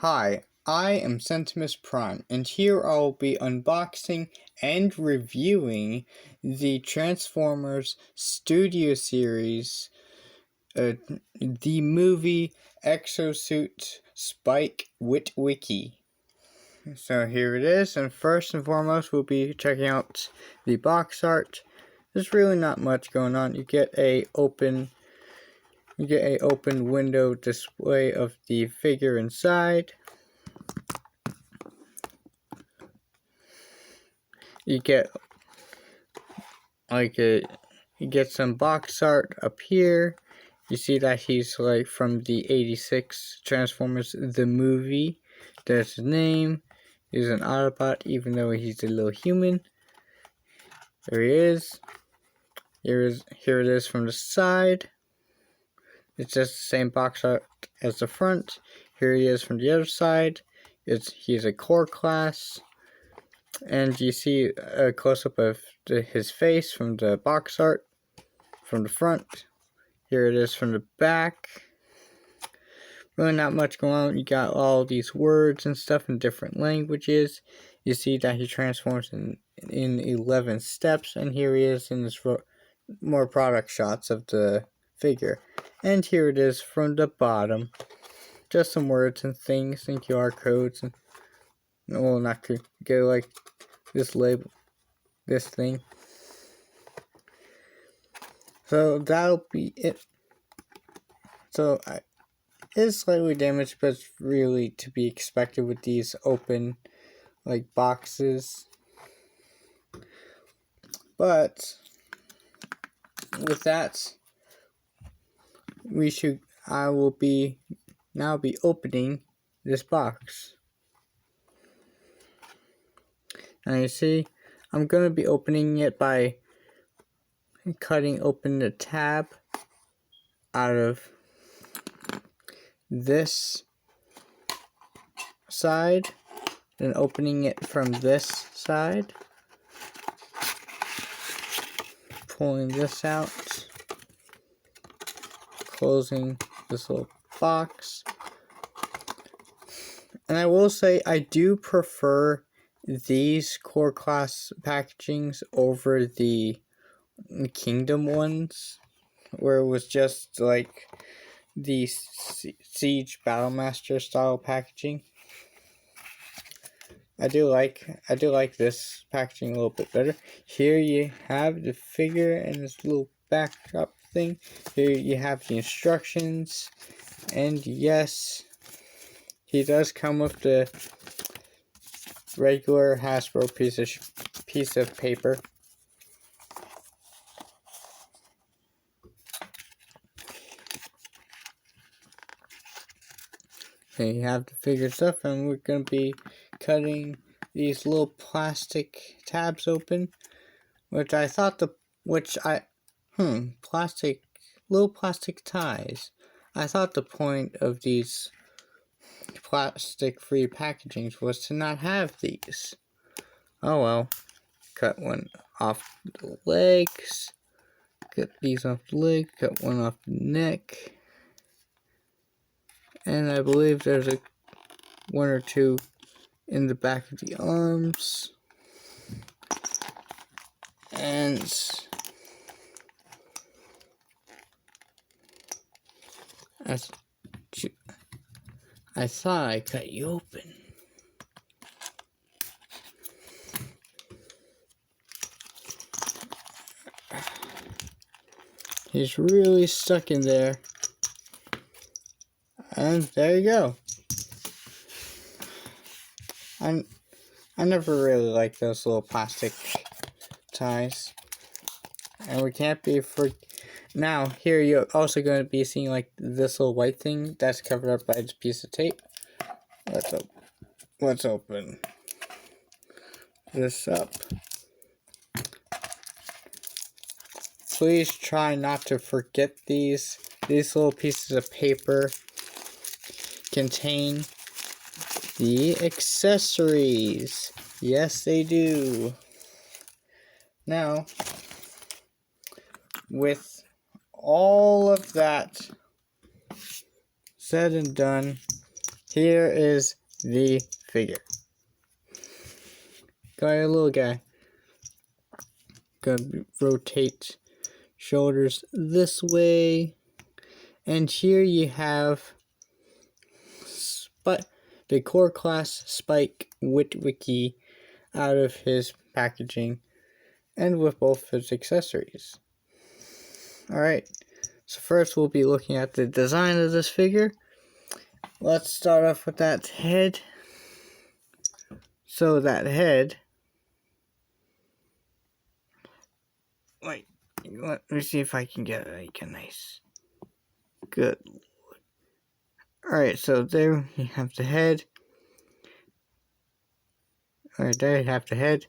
Hi, I am Centimus Prime, and here I'll be unboxing and reviewing the Transformers Studio Series, the movie Exo-Suit Spike witwicky. So here it is, and first and foremost we'll be checking out the box art. There's really not much going on. You get a open window display of the figure inside. You get you get some box art up here. You see that he's like from the '86 Transformers the movie. There's his name. He's an Autobot, even though he's a little human. There he is. Here it is from the side. It's just the same box art as the front. Here he is from the other side. He's a core class. And you see a close-up of his face from the box art from the front. Here it is from the back. Really not much going on. You got all these words and stuff in different languages. You see that he transforms in 11 steps. And here he is in this more product shots of the figure. And here it is from the bottom. Just some words and things and QR codes. And, well, not to go like this label, this thing. So that'll be it. So it's slightly damaged, but it's really to be expected with these open like boxes. But with that, I will now be opening this box. And you see, I'm going to be opening it by cutting open the tab out of this side, then opening it from this side, pulling this out, closing this little box. And I will say I do prefer these core class packagings over the Kingdom ones, where it was just like the Siege Battlemaster style packaging. I do like this packaging a little bit better. Here you have the figure and this little backdrop thing. Here you have the instructions, and yes, he does come with the regular Hasbro piece of paper. Here you have the figure stuff, and we're gonna be cutting these little plastic tabs open, little plastic ties. I thought the point of these plastic-free packagings was to not have these. Oh well. Cut one off the legs. Cut these off the leg. Cut one off the neck. And I believe there's one or two in the back of the arms. And I thought I cut you open. He's really stuck in there. And there you go. I never really liked those little plastic ties. And we can't be now, here you're also going to be seeing like this little white thing that's covered up by this piece of tape. Let's open this up. Please try not to forget these. These little pieces of paper contain the accessories. Yes, they do. Now, with all of that said and done, here is the figure. Got a little guy. Gonna rotate shoulders this way. And here you have the core class Spike Witwicky out of his packaging and with both his accessories. Alright, so first we'll be looking at the design of this figure. Let's start off with that head. So that head, wait, let me see if I can get like a nice, good. Alright, so there you have the head. Alright, there you have the head.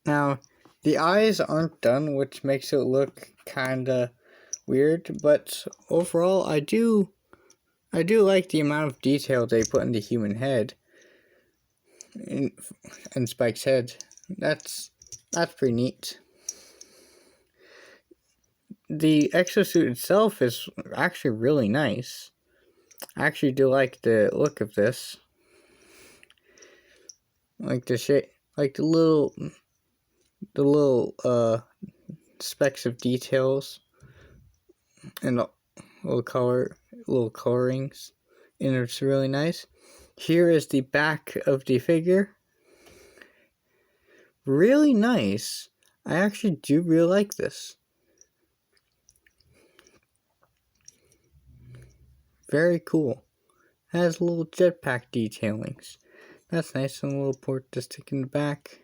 Now, the eyes aren't done, which makes it look kinda weird, but overall I do like the amount of detail they put in the human head. In Spike's head. That's pretty neat. The exosuit itself is actually really nice. I actually do like the look of this. Like the shape, like the little specks of details and little colorings, and it's really nice. Here is the back of the figure. Really nice. I actually do really like this. Very cool. Has little jetpack detailings. That's nice, and a little port to stick in the back.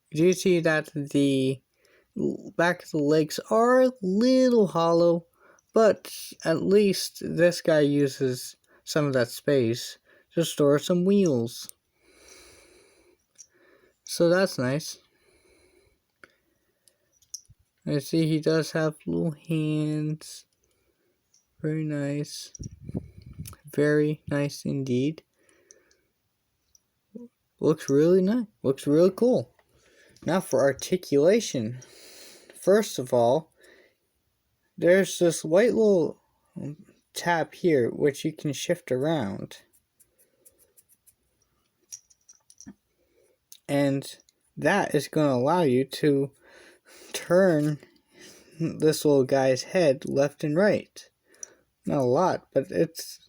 You do see that the back of the legs are a little hollow, but at least this guy uses some of that space to store some wheels. So that's nice. I see he does have little hands. Very nice. Very nice indeed. Looks really nice. Looks really cool. Now for articulation. First of all, there's this white little tab here which you can shift around. And that is going to allow you to turn this little guy's head left and right. Not a lot, but that's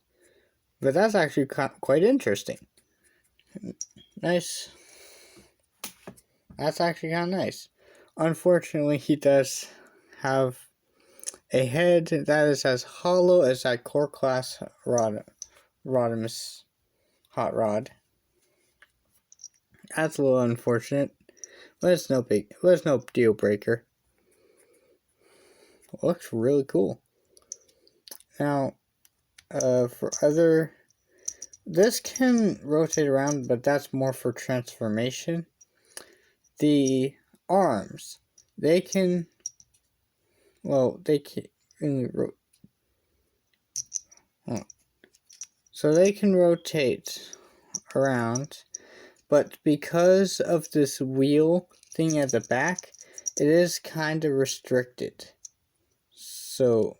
actually quite interesting. Nice. That's actually kind of nice. Unfortunately, he does have a head that is as hollow as that core class Rodimus hot rod. That's a little unfortunate, but it's no deal breaker. Looks really cool. Now, this can rotate around, but that's more for transformation. The arms, they can so they can rotate around, but because of this wheel thing at the back, it is kind of restricted. So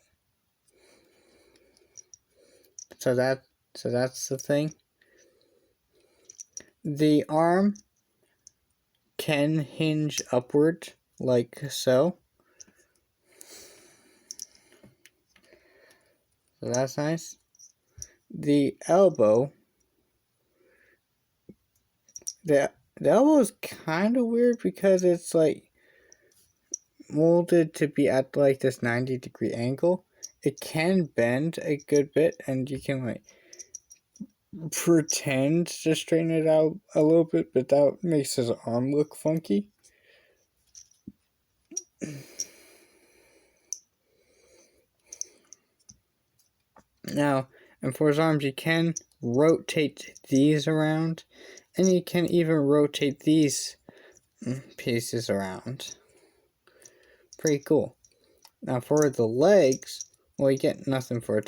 that's the thing. The arm can hinge upward like so. So that's nice. The elbow. The elbow is kind of weird because it's like molded to be at like this 90-degree angle. It can bend a good bit, and you can like pretend to straighten it out a little bit, but that makes his arm look funky. Now, and for his arms, you can rotate these around, and you can even rotate these pieces around. Pretty cool. Now for the legs, well, you get nothing for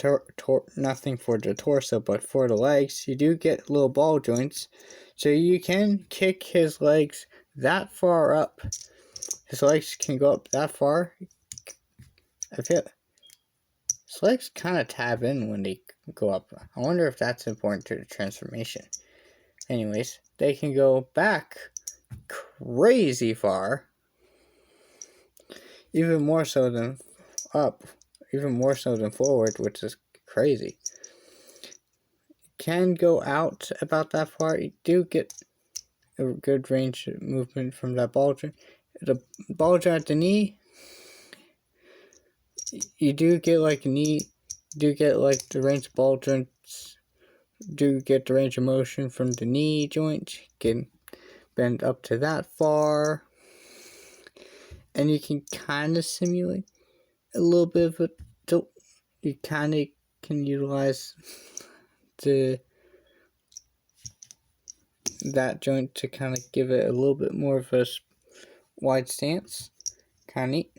nothing for the torso, but for the legs, you do get little ball joints, so you can kick his legs that far up. His legs can go up that far. I feel His legs kind of tab in when they go up. I wonder if that's important to the transformation. Anyways, they can go back crazy far. Even more so than up. Even more so than forward, which is crazy. Can go out about that far. You do get a good range of movement from that ball joint. The ball joint at the knee, you do get like knee, do get like the range of ball joints, do get the range of motion from the knee joint. You can bend up to that far, and you can kind of simulate a little bit of a tilt. You kind of can utilize that joint to kind of give it a little bit more of a wide stance. Kind of neat.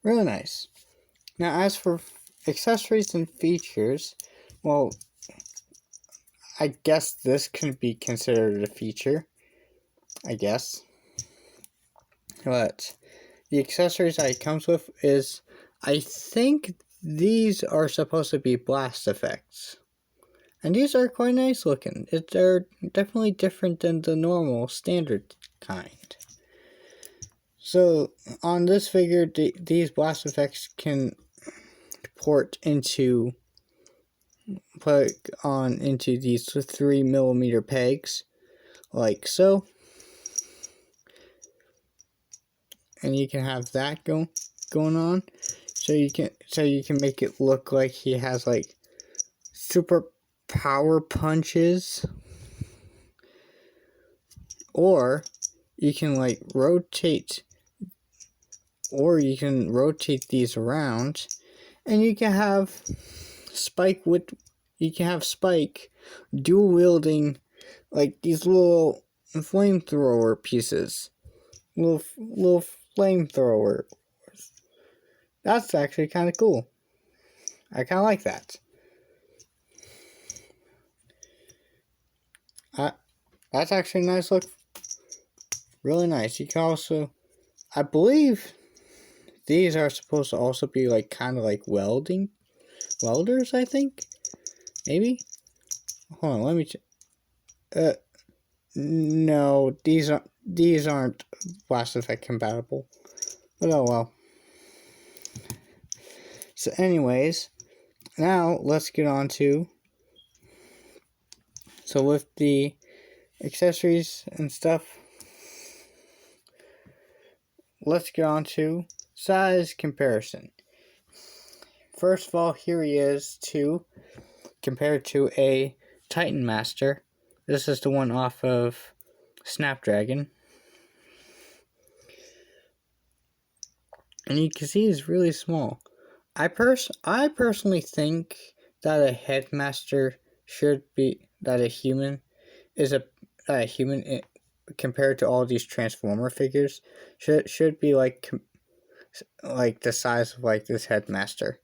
Really nice. Now, as for accessories and features, well, I guess this can be considered a feature. I guess. But the accessories that it comes with is, I think these are supposed to be blast effects. And these are quite nice looking. They're definitely different than the normal standard kind. So on this figure, these blast effects can put on into these 3mm pegs, like so. And you can have that going on. So you can make it look like he has like super power punches, or you can like rotate these around, and you can have Spike dual wielding like these little flamethrower pieces, little flamethrower. That's actually kind of cool. I kind of like that. That's actually a nice look. Really nice. You can also, I believe these are supposed to also be like kind of like welders, I think. Maybe? Hold on, let me check. No, these aren't blast effect compatible. But oh well. So anyways, now let's get on to, so with the accessories and stuff, let's get on to size comparison. First of all, here he is compared to a Titan Master. This is the one off of Snapdragon. And you can see he's really small. I personally think that a headmaster should be, that a human compared to all these Transformer figures should be like the size of like this headmaster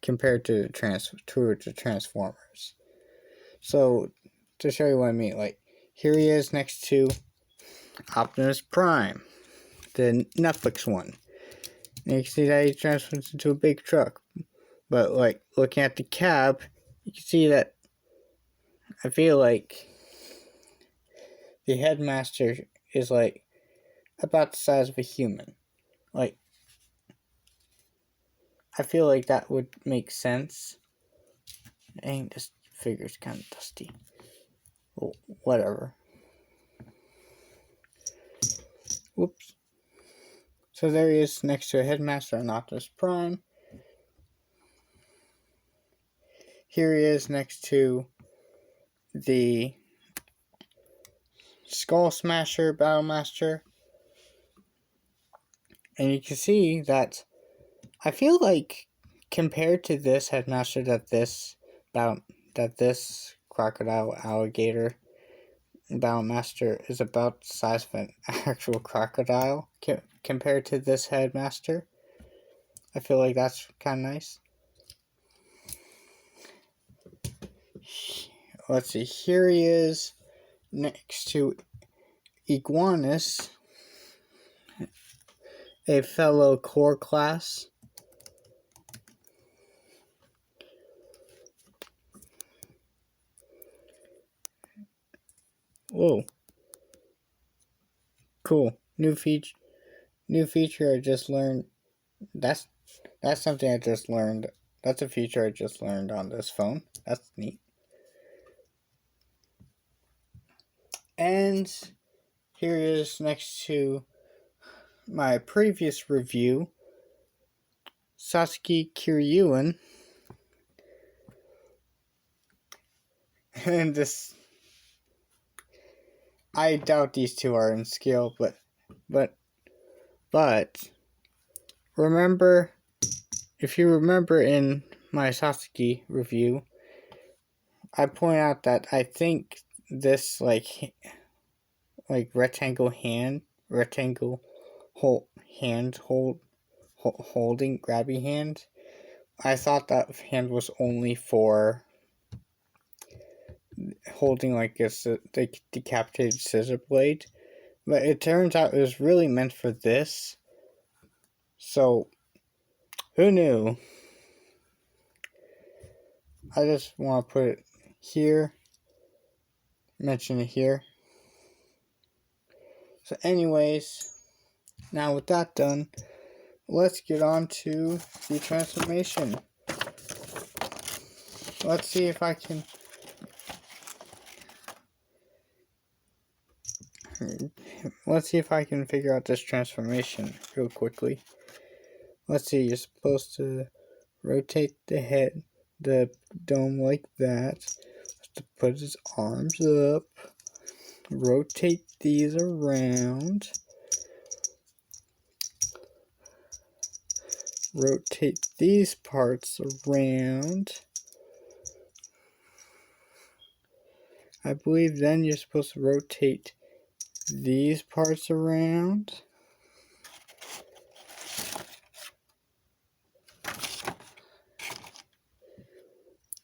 compared to the Transformers. So to show you what I mean, like here he is next to Optimus Prime, the Netflix one. And you can see that he transforms into a big truck. But like looking at the cab, you can see that I feel like the headmaster is like about the size of a human. Like, I feel like that would make sense. Dang, this figure's kind of dusty. Well, whatever. Whoops. So there he is next to a headmaster on Optimus Prime. Here he is next to the Skull Smasher Battlemaster. And you can see that I feel like compared to this headmaster, that this crocodile alligator Battlemaster is about the size of an actual crocodile compared to this headmaster. I feel like that's kind of nice. Let's see, here he is next to Iguanus, a fellow core class. Whoa. Cool. New feature I just learned. That's something I just learned. That's a feature I just learned on this phone. That's neat. And here is next to my previous review, Sasuke Kiryuin. And this, I doubt these two are in scale, but remember, if you remember in my Sasuke review, I point out that I think this like rectangle holding grabby hand, I thought that hand was only for holding like a decapitated scissor blade, but it turns out it was really meant for this. So who knew? I just want to put it here, mention it here. So anyways, now with that done, let's get on to the transformation. Let's see if I can figure out this transformation real quickly. Let's see, you're supposed to rotate the dome like that. To put his arms up. Rotate these around. Rotate these parts around. I believe then you're supposed to rotate these parts around.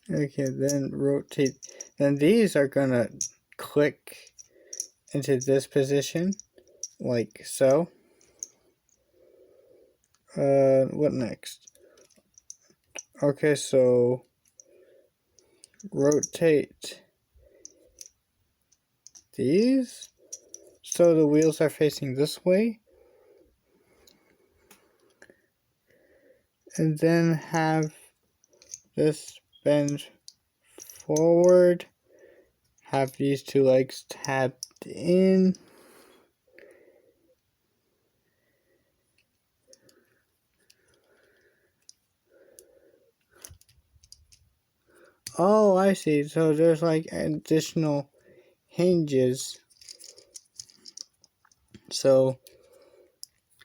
Okay, then rotate. Then these are gonna click into this position, like so. What next? Okay, so rotate these so the wheels are facing this way, and then have this bend forward, have these two legs tapped in, oh I see, so there's like additional hinges, so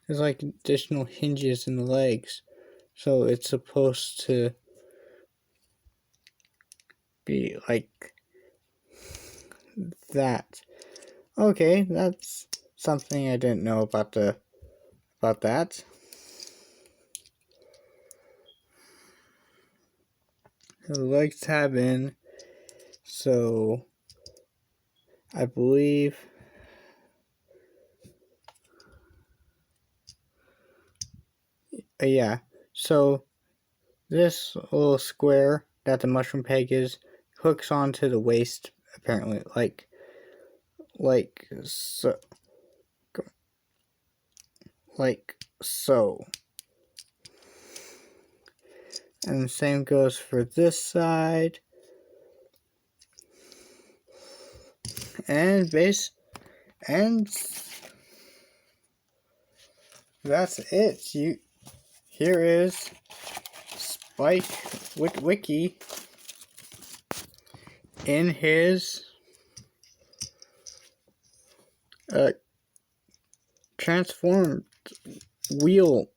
there's like additional hinges in the legs, so it's supposed to be like that. Okay, that's something I didn't know about that. The legs tab in, so I believe yeah, so this little square that the mushroom peg is hooks onto the waist, apparently, like so, and the same goes for this side, and that's it. Here is Spike Witwicky in his transformed wheel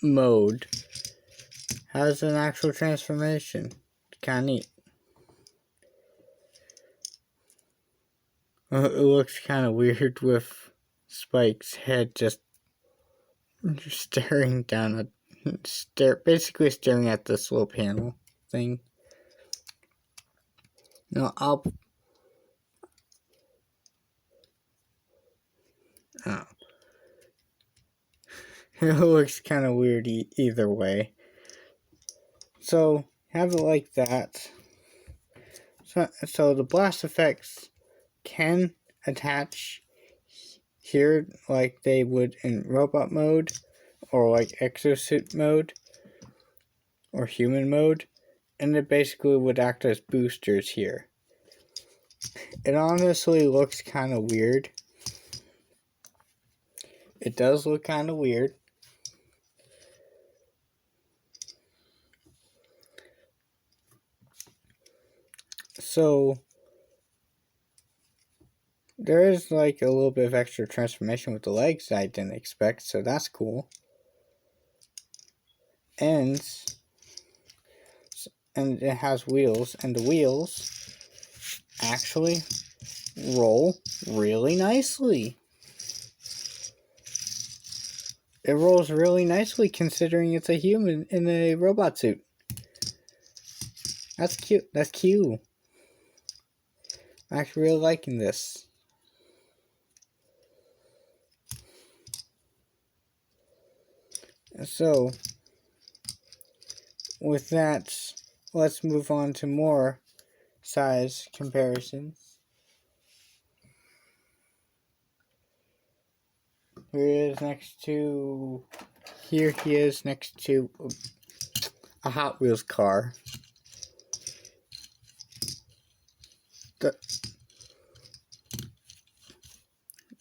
mode. Has an actual transformation. Kinda neat. It looks kinda weird with Spike's head just staring down basically staring at this little panel thing. No, oh. It looks kind of weird either way. So, have it like that. So the blast effects can attach here like they would in robot mode or like exo-suit mode or human mode, and it basically would act as boosters here. It honestly looks kind of weird. It does look kind of weird. So there is like a little bit of extra transformation with the legs that I didn't expect, so that's cool. And it has wheels, and the wheels actually roll really nicely. It rolls really nicely considering it's a human in a robot suit. That's cute. That's cute. I'm actually really liking this. So, with that, let's move on to more size comparisons. Here he is next to a Hot Wheels car.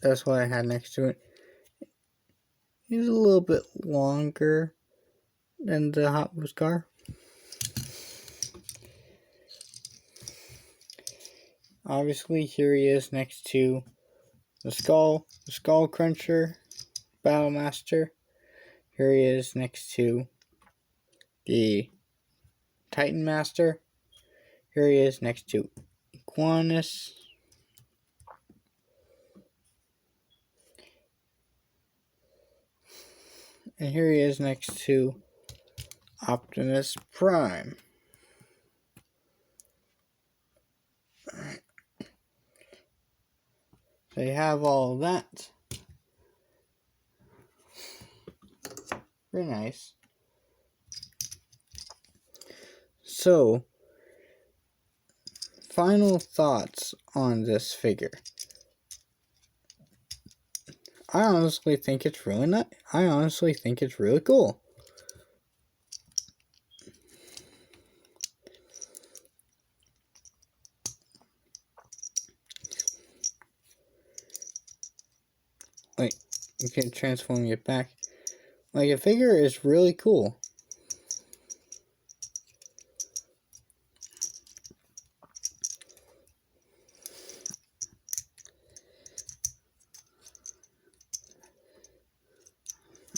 That's what I had next to it. He's a little bit longer than the Hot Wheels car. Obviously, here he is next to the Skull Cruncher, Battle Master. Here he is next to the Titan Master. Here he is next to Iguanus. And here he is next to Optimus Prime. So you have all of that. Very nice. So, final thoughts on this figure. I honestly think it's really nice. I honestly think it's really cool. Like, you can transform it back. Like, a figure is really cool.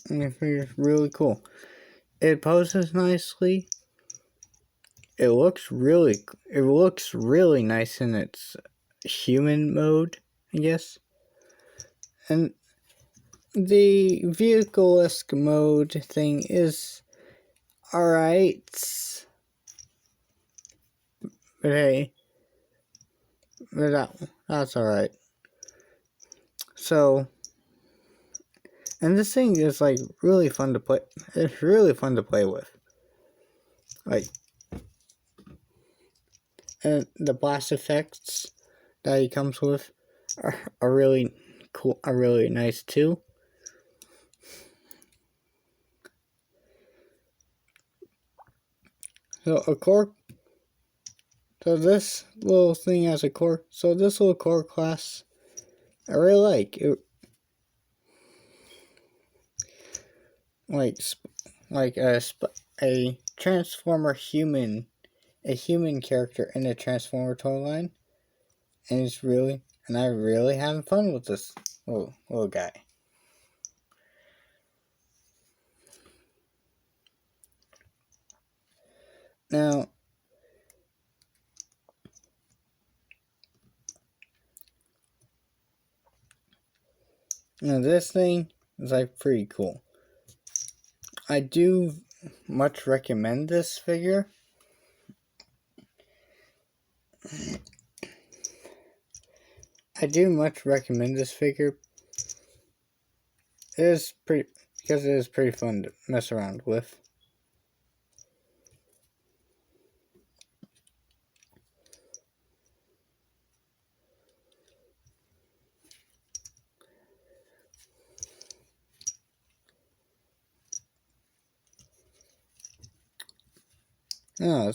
And the figure's really cool. It poses nicely. It looks really nice in its human mode, I guess. And the vehicle-esque mode thing is alright. But hey, that's alright. So, and this thing is like really fun to play. It's really fun to play with. Like, and the blast effects that he comes with are really cool, are really nice too. So this little thing has a core. So this little core class, I really like it. Like a Transformer human, a human character in a Transformer toy line, and I'm really having fun with this little guy. Now, this thing is like pretty cool. I do much recommend this figure. It is pretty fun to mess around with. No,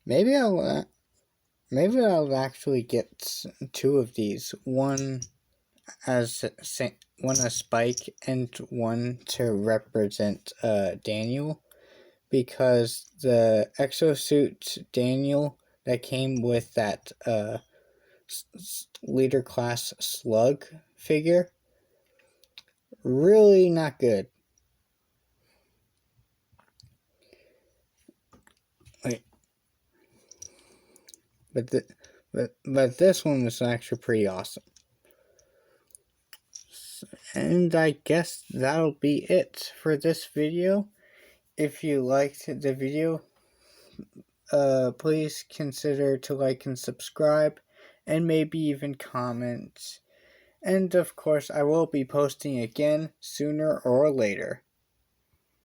maybe I'll actually get two of these. One as Spike and one to represent Daniel, because the exo-suit Daniel that came with that leader class slug figure, really not good. Wait, but this one was actually pretty awesome. And I guess that'll be it for this video. If you liked the video, please consider to like and subscribe, and maybe even comment. And of course, I will be posting again sooner or later.